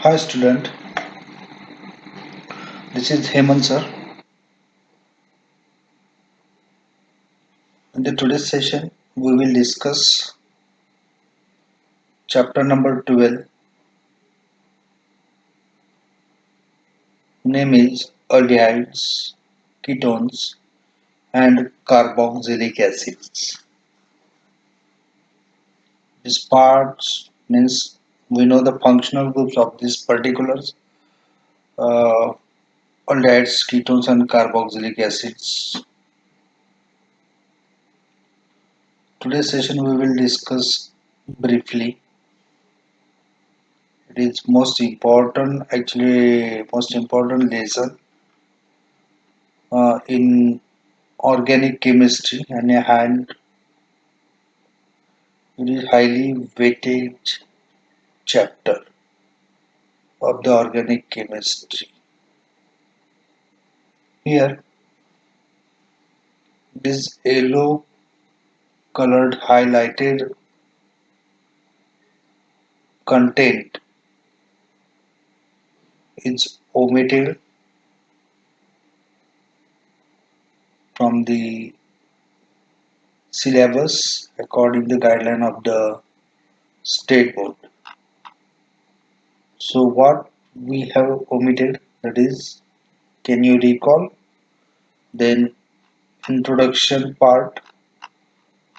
Hi student, this is Hemant sir. In the today's session, we will discuss chapter number 12, name is aldehydes, ketones and carboxylic acids. This part means we know the functional groups of these particulars, uh, aldehydes, ketones and carboxylic acids. Today's session we will discuss briefly. It is most important lesson in organic chemistry and it is highly weighted chapter of the organic chemistry. Here, this yellow colored highlighted content is omitted from the syllabus according to the guideline of the state board. So what we have omitted, that is, can you recall? Then introduction part,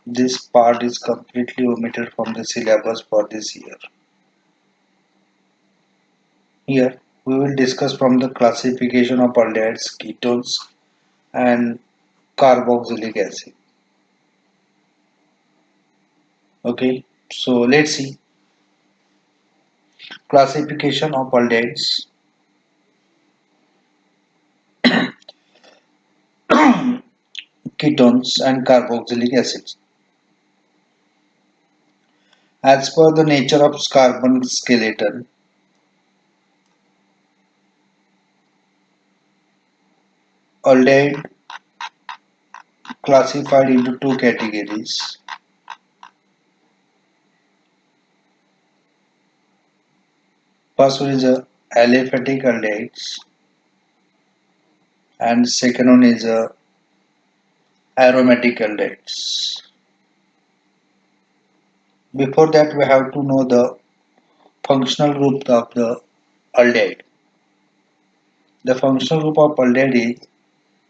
this part is completely omitted from the syllabus for this year. Here we will discuss from the classification of aldehydes, ketones and carboxylic acid. Okay, so let's see classification of aldehydes, ketones and carboxylic acids. As per the nature of carbon skeleton, aldehyde classified into two categories. First one is aliphatic aldehydes and second one is aromatic aldehydes. Before that, we have to know the functional group of the aldehyde. The functional group of aldehyde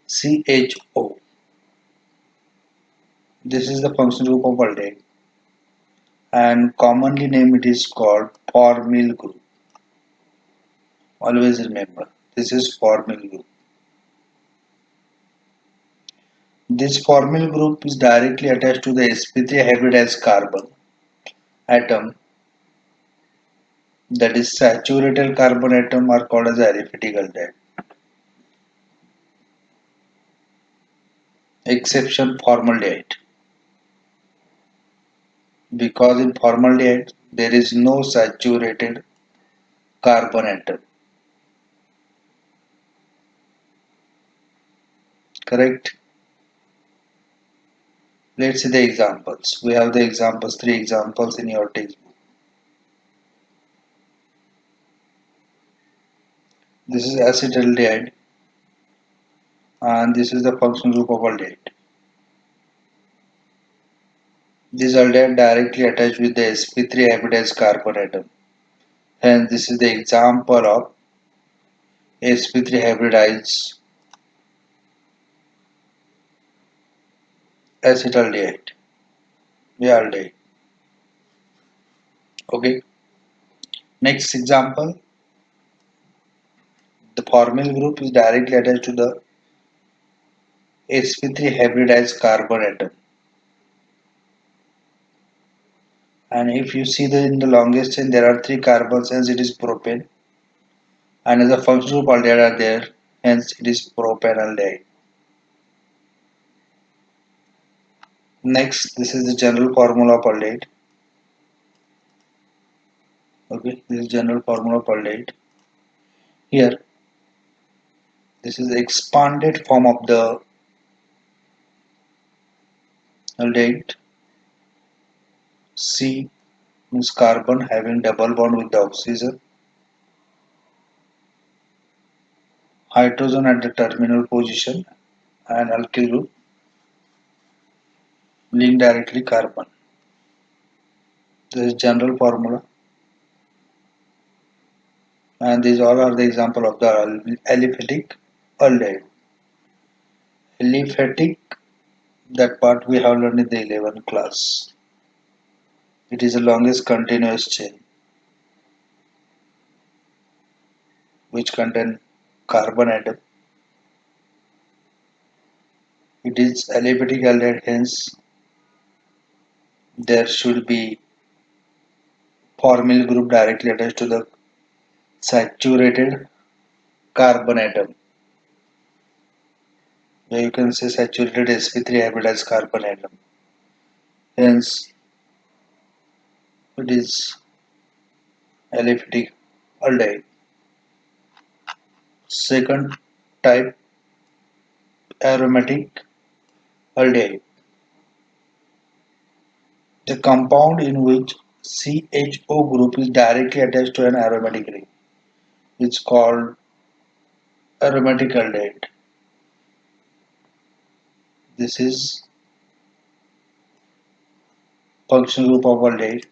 is CHO. This is the functional group of aldehyde and commonly named it is called formyl group. Always remember, this is formyl group. This formyl group is directly attached to the sp3 hybridized carbon atom, that is saturated carbon atom, are called as aliphatic aldehyde. Exception formaldehyde, because in formaldehyde there is no saturated carbon atom. Correct? Let's see the examples. We have the examples, three examples in your textbook. This is acetaldehyde and this is the functional group of aldehyde. This aldehyde directly attached with the sp3 hybridized carbon atom. Hence, this is the example of sp3 hybridized acetaldehyde. Yeah, aldehyde. Okay. Next example, the formyl group is directly attached to the sp3 hybridized carbon atom. And if you see in the longest chain there are three carbons, hence it is propane. And as a functional group aldehyde are there, hence it is propanaldehyde. Next, this is the general formula of aldehyde. Okay, this is general formula of aldehyde. Here, this is the expanded form of the aldehyde. C means carbon having double bond with the oxygen. hydrogen at the terminal position and alkyl group link directly carbon. This is general formula, and these all are the example of the aliphatic aldehyde. Aliphatic, that part we have learned in the 11th class. It is the longest continuous chain which contain carbon atom. It is aliphatic aldehyde, hence there should be formyl group directly attached to the saturated carbon atom. Here you can say saturated sp3 hybridized carbon atom. Hence, it is aliphatic aldehyde. Second type, aromatic aldehyde. The compound in which CHO group is directly attached to an aromatic ring. It's called aromatic aldehyde. This is functional group of aldehyde.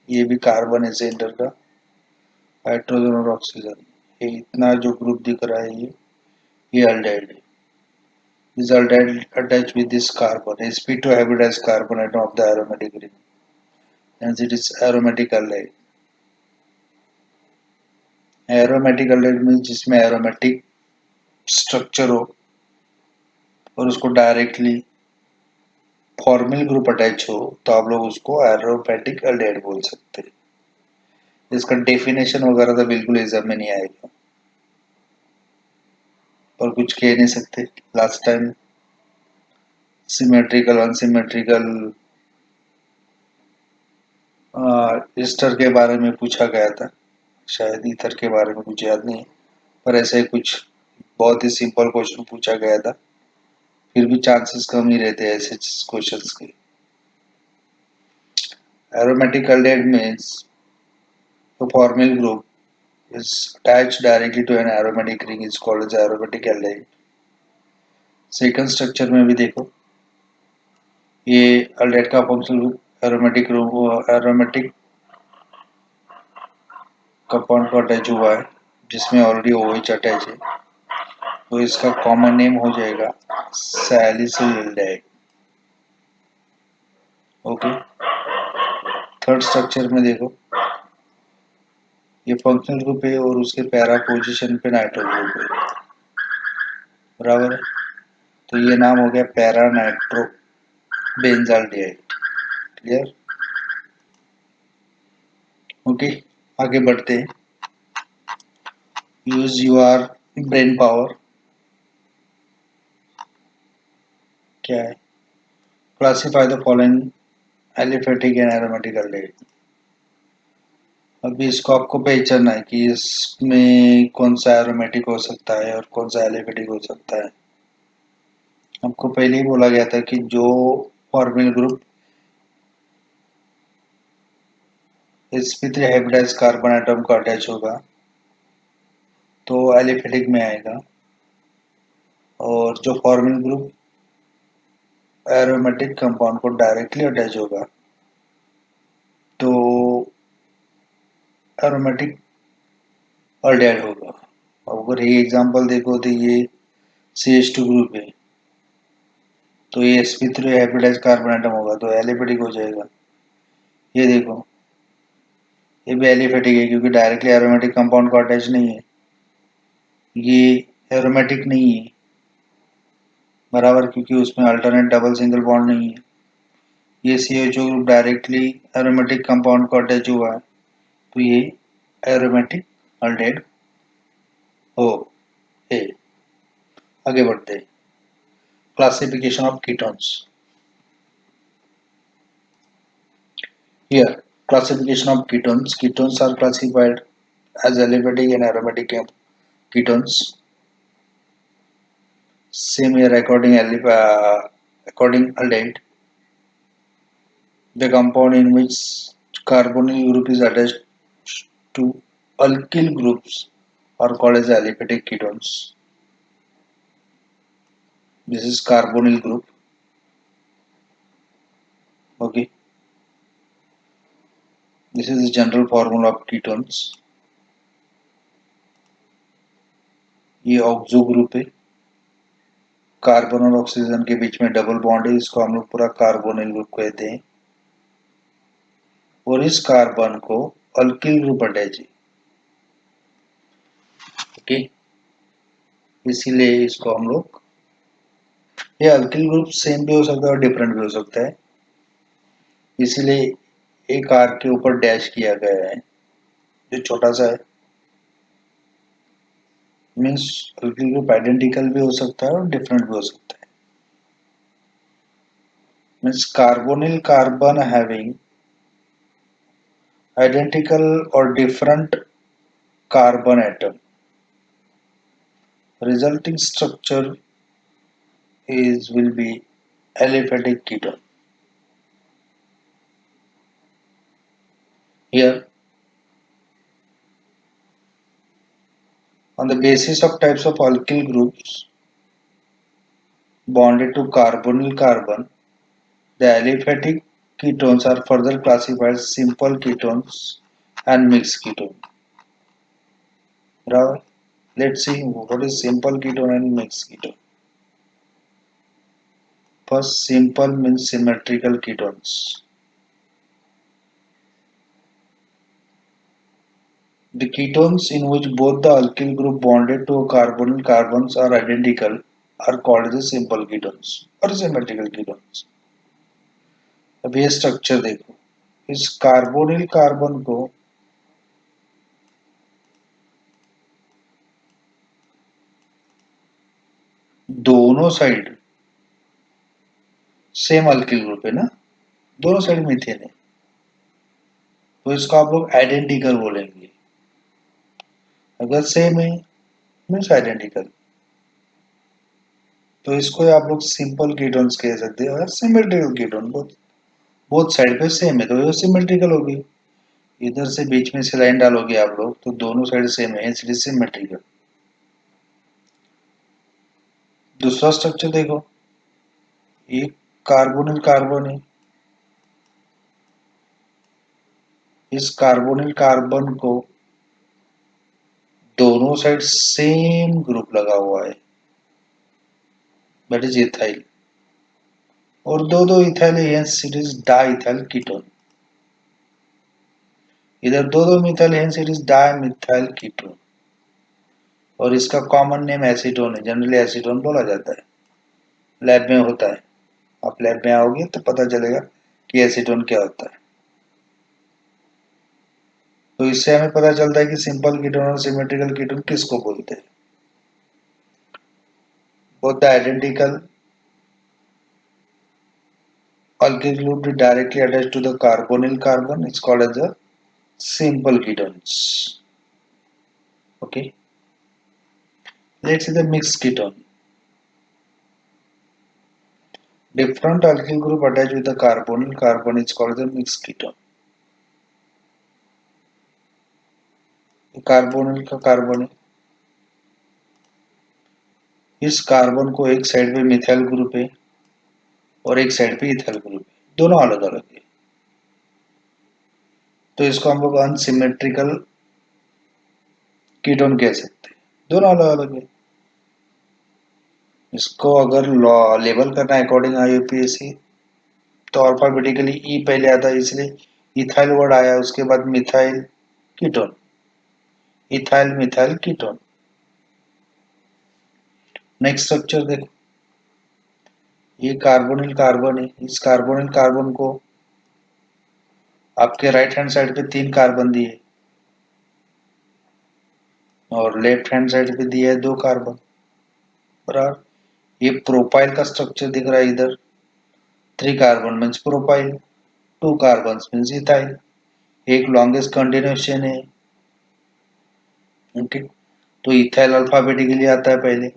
ये भी carbon है centre का, hydrogen और oxygen. ये इतना जो group दिख रहा है ये aldehyde है. This aldehyde attached with this carbon, sp2 hybridized carbon atom of the aromatic ring. Hence it is aromatic aldehyde. Aromatic aldehyde means जिसमें aromatic structure हो और उसको डायरेक्टली फॉर्मिल ग्रुप अटैच हो तो आप लोग उसको एरोमेटिक aldehyde बोल सकते हैं. इसका डेफिनेशन वगैरह तो बिल्कुल एग्जाम में नहीं आएगा और कुछ कह नहीं सकते. Last time symmetrical unsymmetrical Easter के बारे में पूछा गया था, शायद ईथर के बारे में कुछ याद नहीं, पर ऐसे ही कुछ बहुत ही सिंपल क्वेश्चन पूछा गया था. फिर भी चांसेस कम ही रहते हैं ऐसे क्वेश्चंस के. Aromatic aldehyde means the formyl group is attached directly to an aromatic ring is called as aromatic aldehyde. Second structure में भी देखो, ये aldehyde का फंक्शनल ग्रुप एरोमेटिक कंपाउंड को अटैच हुआ है जिसमें ऑलरेडी OH अटैच है, तो इसका कॉमन नेम हो जाएगा सैलिसिलडेहाइड. ओके. थर्ड स्ट्रक्चर में देखो, ये फंक्शनल ग्रुप है और उसके पैरा पोजीशन पे नाइट्रो ग्रुप है, बराबर है. तो ये नाम हो गया para nitro benzaldehyde. Clear. Okay, आगे बढ़ते हैं. Use your brain power. क्या है? Classify the following aliphatic and aromatic aldehyde. अभी इसको आपको पहचानना है कि इसमें कौन सा एरोमेटिक हो सकता है और कौन सा एलिफेटिक हो सकता है. आपको पहले ही बोला गया था कि जो formal group sp3 hybridised carbon atom का अटैच होगा तो एलिफेटिक में आएगा, और जो फॉर्मिल ग्रुप एरोमेटिक कंपाउंड को डायरेक्टली अटैच होगा तो एरोमेटिक aldehyde होगा. अगर ये एग्जांपल देखो तो ये CH2 ग्रुप है तो ये sp3 हाइब्रिडाइज्ड कार्बन एटम होगा तो एलिफेटिक हो जाएगा. ये देखो, ये भी एलिफेटिक है क्योंकि डायरेक्टली एरोमेटिक कंपाउंड को अटैच नहीं है. ये एरोमेटिक नहीं है, बराबर, क्योंकि उसमें अल्टरनेट डबल सिंगल बॉन्ड नहीं है. ये CHO group directly aromatic compound को अटैच हुआ है तो ये एरोमेटिक aldehyde हो है. आगे बढ़ते हैं. Classification of ketones. Here, classification of ketones. Ketones are classified as aliphatic and aromatic ketones. Same here according aldehyde. The compound in which carbonyl group is attached to alkyl groups are called as aliphatic ketones. This is carbonyl group. Okay, this is the general formula of ketones. ये oxo group है, carbon और oxygen के बीच में double bond है, इसको हम लोग पूरा कार्बोनिल ग्रुप कहते हैं। और इस कार्बन को अल्किल ग्रुप अटैच है। ओके, इसीलिए इसको हम लोग, ये अल्किल ग्रुप सेम भी हो सकता है और डिफरेंट भी हो सकता है, इसीलिए एक आर के ऊपर डैश किया गया है जो छोटा सा है। मीन्स अल्किल ग्रुप आइडेंटिकल भी हो सकता है और डिफरेंट भी हो सकता है। Means carbonyl carbon having identical or different carbon atom, resulting structure is will be aliphatic ketone. Here, on the basis of types of alkyl groups bonded to carbonyl carbon, the aliphatic ketones are further classified as simple ketones and mixed ketone. Now, let's see what is simple ketone and mixed ketone. First, simple means symmetrical ketones. The ketones in which both the alkyl group bonded to carbonyl carbons are identical are called the simple ketones or symmetrical ketones. अब ये structure देखो, इस carbonyl carbon को दोनों side same alkyl group है ना, दोनों side methane है, तो इसको आप लोग आइडेंटिकल बोलेंगे। अगर सेम है मीन्स आइडेंटिकल, तो इसको आप लोग सिंपल कीटोन्स कह सकते हैं। अगर सिमेट्रिकल कीटोन बोथ साइड पे सेम है तो ये सिमेट्रिकल होगी। इधर से बीच में से लाइन डालोगे आप लोग तो दोनों साइड सेम है, इसलिए सिमेट्रिकल। दूसरा स्ट्रक्चर देखो, ये कार्बोनिल कार्बन है, इस कार्बोनिल कार्बन को दोनों साइड सेम ग्रुप लगा हुआ है, दैट इज इथाइल, और दो दो इथाइल है, इट इज डाइथाइल कीटोन। इधर दो दो मिथाइल है, इट इज डाइमिथाइल कीटोन। और इसका कॉमन नेम एसीटोन है, जनरली एसीटोन बोला जाता है, लैब में होता है। आप लैब में आओगे तो पता चलेगा कि एसीटोन क्या होता है। तो इससे हमें पता चलता है कि सिंपल कीटोन और सिमेट्रिकल कीटोन किसको बोलते हैं। Both the identical alkyl group directly attached to the carbonyl carbon is called as the simple ketones. Okay, let's see the mixed ketone. Different alkyl group attached with the carbonyl carbon is called the mixed ketone. Carbonyl का carbon है, इस carbon को एक side पे methyl group है और एक side पे इथाइल ग्रुप है, दोनों अलग अलग है, तो इसको हम लोग अनसिमेट्रिकल कीटोन कह सकते हैं, दोनों अलग अलग है। इसको अगर लेबल करना है अकॉर्डिंग आईयूपीएसी तो अल्फाबेटिकली ई पहले आता है, इसलिए इथाइल वर्ड आया, उसके बाद methyl ketone, ethyl methyl ketone. Next structure देखो, ये कार्बोनिल कार्बन है, इस कार्बोनिल कार्बन को आपके राइट हैंड साइड पे 3 कार्बन दिए और लेफ्ट हैंड साइड पे दिया है 2 कार्बन, बराबर। ये प्रोपाइल का स्ट्रक्चर दिख रहा है, इधर 3 carbon means propyl, 2 carbon means ethyl, एक लॉन्गेस्ट कंटिन्यूएशन है। ओके, तो इथाइल अल्फाबेटिकली आता है पहले,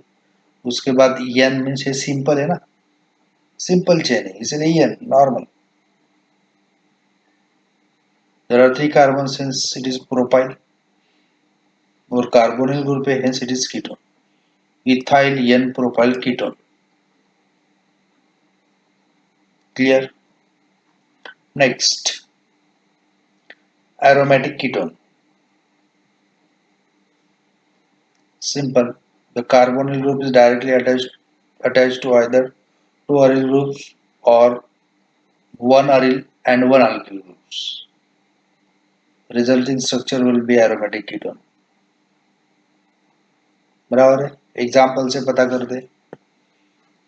उसके बाद एन मीन्स ये सिंपल है ना, सिंपल चेन है इसलिए n normal. There are 3 carbon since it is propyl, और कार्बोनिल ग्रुप है hence it is ketone. Ethyl n propyl ketone. Clear. Next, aromatic ketone. Simple. The carbonyl group is directly attached to either two aryl groups or one aryl and one alkyl groups. Resulting structure will be aromatic ketone. बराबर है. Example से पता कर दे.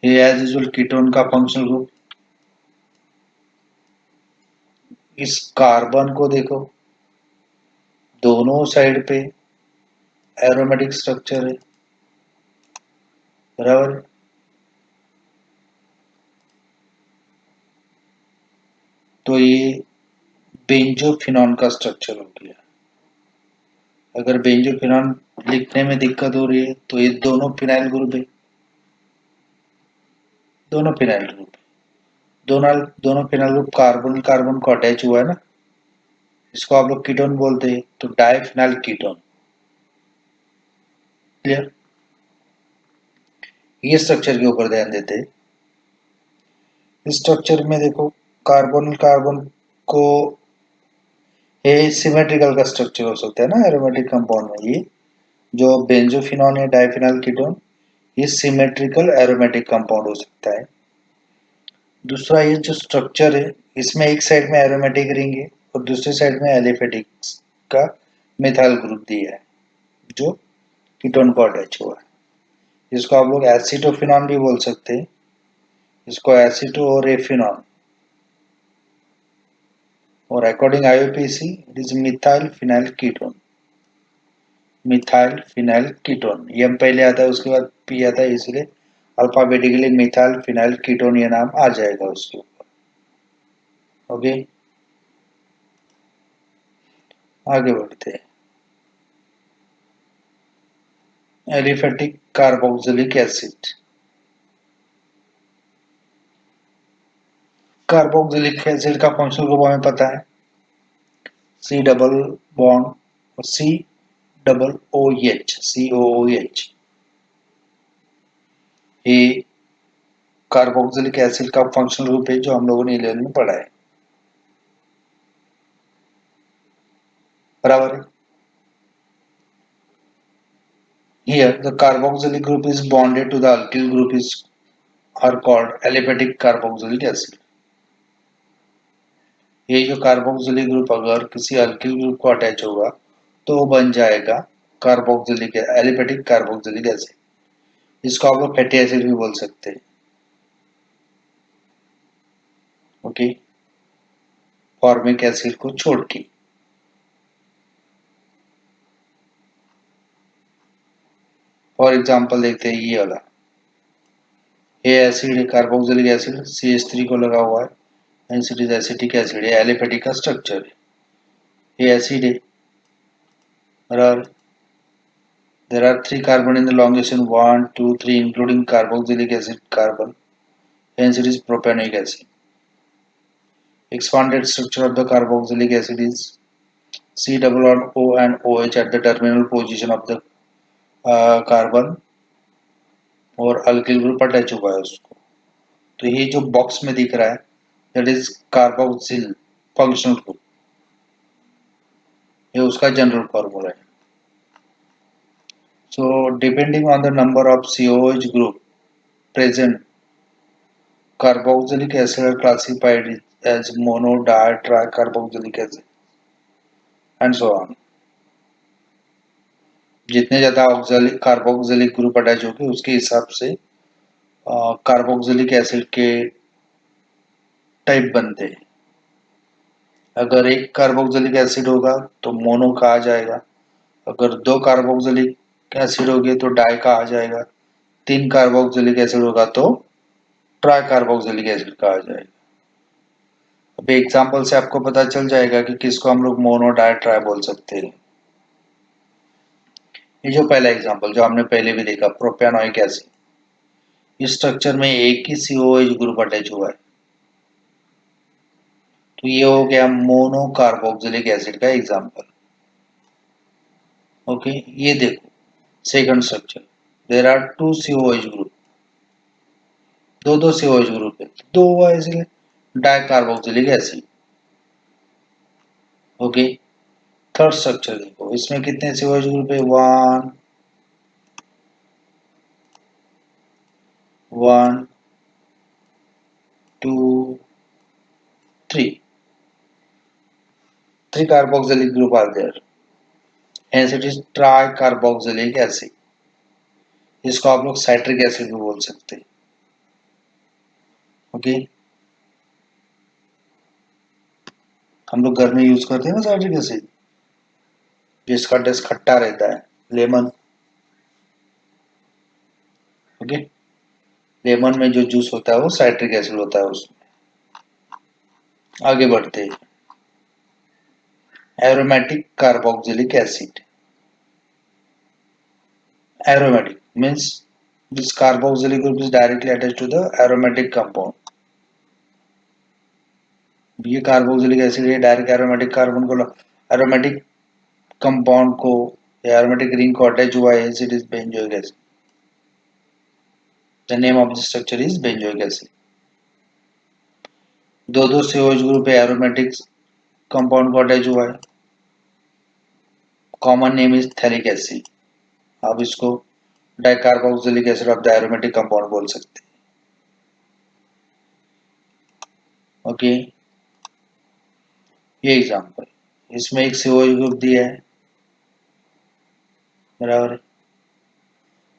ये as usual ketone का functional group. इस carbon को देखो, दोनों साइड पे एरोमेटिक स्ट्रक्चर है. बराबर है. तो ये बेंजोफिनॉन का स्ट्रक्चर हो गया. अगर बेंजोफिनॉन लिखने में दिक्कत हो रही है तो ये दोनों फिनाइल ग्रुप है. दोनों फिनाइल ग्रुप. दोनों दोनों फिनाइल ग्रुप कार्बन कार्बन को अटैच हुआ है ना, इसको आप लोग कीटोन बोलते हैं. तो डाइफिनाइल कीटोन. क्लियर. ये स्ट्रक्चर के ऊपर ध्यान देते हैं. इस स्ट्रक्चर में देखो, कार्बन कार्बन को ये सिमेट्रिकल का स्ट्रक्चर हो सकता है ना एरोमेटिक कंपाउंड में. ये जो बेंजोफिनॉन है डाइफिनाइल कीटोन, ये सिमेट्रिकल एरोमेटिक कंपाउंड हो सकता है. दूसरा, ये जो स्ट्रक्चर है इसमें एक साइड में एरोमेटिक रिंग है और दूसरी साइड में एलिफेटिक का मिथाइल ग्रुप दिया है जो कीटोन को अटैच हुआ है. इसको आप लोग एसिटोफिनॉन भी बोल सकते हैं. इसको एसिटो और एफिनॉन. और according IUPAC it is methyl phenyl ketone. Methyl phenyl ketone. M पहले आता है उसके बाद पी आता है, इसलिए अल्फाबेटिकली मिथाइल फिनाइल कीटोन ये नाम आ जाएगा उसके ऊपर. ओके, आगे बढ़ते हैं. Aliphatic carboxylic acid. Carboxylic acid का फंक्शनल ग्रुप हमें पता है. C double bond C double O H C O H. ये कार्बोक्सिलिक एसिड का फंक्शनल ग्रुप है जो हम लोगों ने 11 में पढ़ा है. बराबर है. Here the carboxylic group is bonded to the alkyl group is are called aliphatic carboxylic acid. ये जो कार्बोक्सिलिक ग्रुप अगर किसी अल्किल ग्रुप को अटैच होगा तो वो बन जाएगा कार्बोक्सिलिक एलिफेटिक कार्बोक्सिलिक एसिड. इसको आप लोग फैटी एसिड भी बोल सकते हैं. ओके, फॉर्मिक एसिड को छोड़ के. फॉर एग्जांपल देखते हैं ये वाला. ये एसिड है कार्बोक्सिलिक एसिड, CH3 को लगा हुआ है. Hence it is acetic acid. ये एलिफेटिक का स्ट्रक्चर है. ये एसिड है. बराबर. There are three carbon in the long chain 1, 2, 3, including carboxylic acid carbon. Hence it is propanonic acid. Expanded structure of the carboxylic acid is C double bond O and OH at the terminal position of the carbon और alkyl group attach हुआ है उसको. तो ये जो box में दिख रहा है that is carboxyl functional group. ये उसका जनरल फॉर्मूला है. So depending on the number of COH group present, carboxylic acid are classified as mono, di, tricarboxylic acid and so on. जितने ज्यादा कार्बोक्सिलिक ग्रुप अटैच होंगे उसके हिसाब से carboxylic acid के टाइप बनते हैं. अगर एक कार्बोक्सिलिक एसिड होगा तो मोनो कहा जाएगा. अगर दो कार्बोक्सिलिक एसिड होगे तो डाई कहा जाएगा. तीन कार्बोक्सिलिक एसिड होगा तो ट्राई कार्बोक्सिलिक एसिड कहा जाएगा. अभी एग्जांपल से आपको पता चल जाएगा कि किसको हम लोग मोनो, डाई, ट्राई बोल सकते हैं. ये जो पहला एग्जांपल जो हमने पहले भी देखा प्रोपेनोइक एसिड, इस स्ट्रक्चर में एक ही COH ग्रुप अटैच हुआ है तो ये हो गया मोनो कार्बोक्सिलिक एसिड का एग्जांपल. ओके, ये देखो second structure, there are two COH group, दो COH ग्रुप है, दो हुआ इसलिए dicarboxylic acid. Okay, third structure देखो, इसमें कितने COH ग्रुप है, one one two three carboxylic group are there, hence it is tricarboxylic acid। इसको आप लोग साइट्रिक एसिड भी बोल सकते हैं। ओके, हम लोग घर में यूज करते हैं ना साइट्रिक एसिड, जिसका टेस्ट खट्टा रहता है, लेमन। ओके, लेमन में जो जूस होता है वो साइट्रिक एसिड होता है उसमें। आगे बढ़ते हैं, aromatic carboxylic acid. Aromatic means this carboxylic group is directly attached to the aromatic compound। ये कार्बोक्सिलिक एसिड है, डायरेक्ट एरोमेटिक कार्बन को, एरोमेटिक कंपाउंड को या एरोमेटिक रिंग को अटैच हुआ है, it is benzoic acid. The name of the structure is benzoic acid. दो COH group है, एरोमेटिक कंपाउंड को अटैच हुआ है, common name is phthalic acid. आप इसको dicarboxylic acid of the aromatic compound बोल सकते हैं। ओके, ये एग्जांपल, इसमें एक COH ग्रुप दिया है, बराबर है,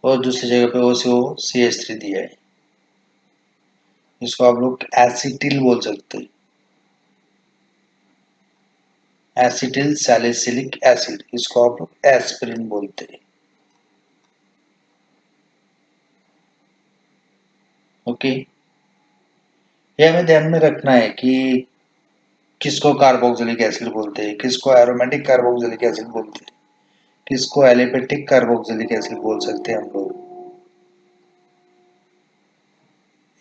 और दूसरी जगह पे CH3 दिया है, इसको आप लोग एसिटिल बोल सकते हैं, एसिटिल सैलिसिलिक एसिड, इसको आप लोग एस्पिरिन बोलते हैं। ओके, ये हमें ध्यान में रखना है कि किसको कार्बोक्सिलिक एसिड बोलते हैं, किसको एरोमेटिक कार्बोक्सिलिक एसिड बोलते हैं, किसको एलिपेटिक कार्बोक्सिलिक एसिड बोल सकते हैं हम लोग।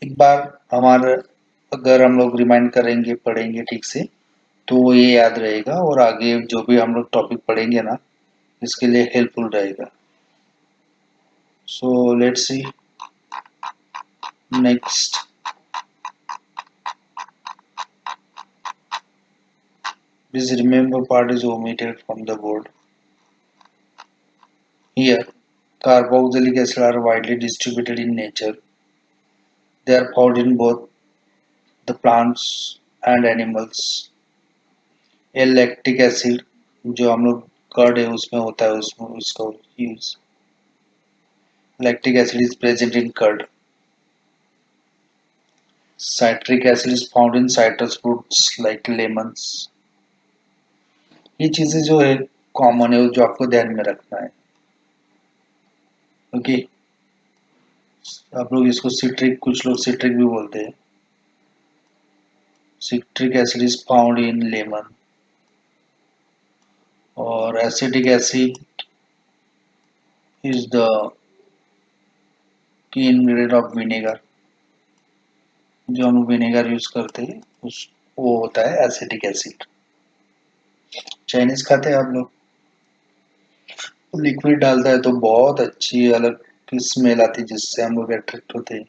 एक बार हमारे, अगर हम लोग रिमाइंड करेंगे पढ़ेंगे ठीक से, तो वो ये याद रहेगा और आगे जो भी हम लोग टॉपिक पढ़ेंगे ना, इसके लिए हेल्पफुल रहेगा। So let's see next. This remember part is omitted from the board. Here, carboxylic acids are widely distributed in nature. They are found in both the plants and animals. ये lactic acid जो हम लोग curd है उसमें होता है, उसमें उसका use, lactic acid is present in curd. Citric acid is found in citrus fruits like lemons. ये चीजें जो है कॉमन है, जो आपको ध्यान में रखना है। ओके, आप लोग इसको सिट्रिक, कुछ लोग सिट्रिक भी बोलते हैं। Citric acid is found in lemon, और acetic acid is the key ingredient of vinegar. जो हम विनेगर यूज करते हैं उस, वो होता है एसिटिक एसिड। चाइनीज खाते हैं आप लोग, लिक्विड डालता है तो बहुत अच्छी अलग की स्मेल आती है, जिससे हम लोग अट्रैक्ट होते हैं,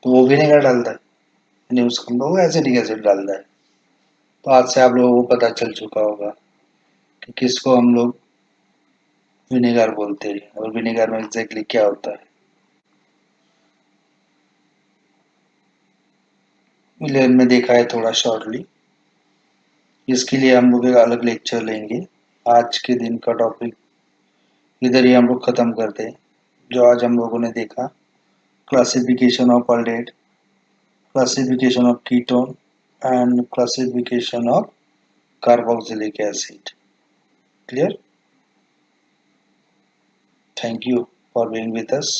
तो वो विनेगर डालता है, यानी उसका हम लोग एसिटिक एसिड डालता है। तो आज से आप लोगों को पता चल चुका होगा कि किसको हम लोग विनेगर बोलते हैं और विनेगर में एग्जैक्टली क्या होता है। मिलियन में देखा है थोड़ा शॉर्टली, इसके लिए हम लोग एक अलग लेक्चर लेंगे। आज के दिन का टॉपिक इधर ही हम लोग खत्म करते हैं। जो आज हम लोगों ने देखा, classification of aldehyde, classification of ketone, and classification of carboxylic acid. Clear? Thank you for being with us.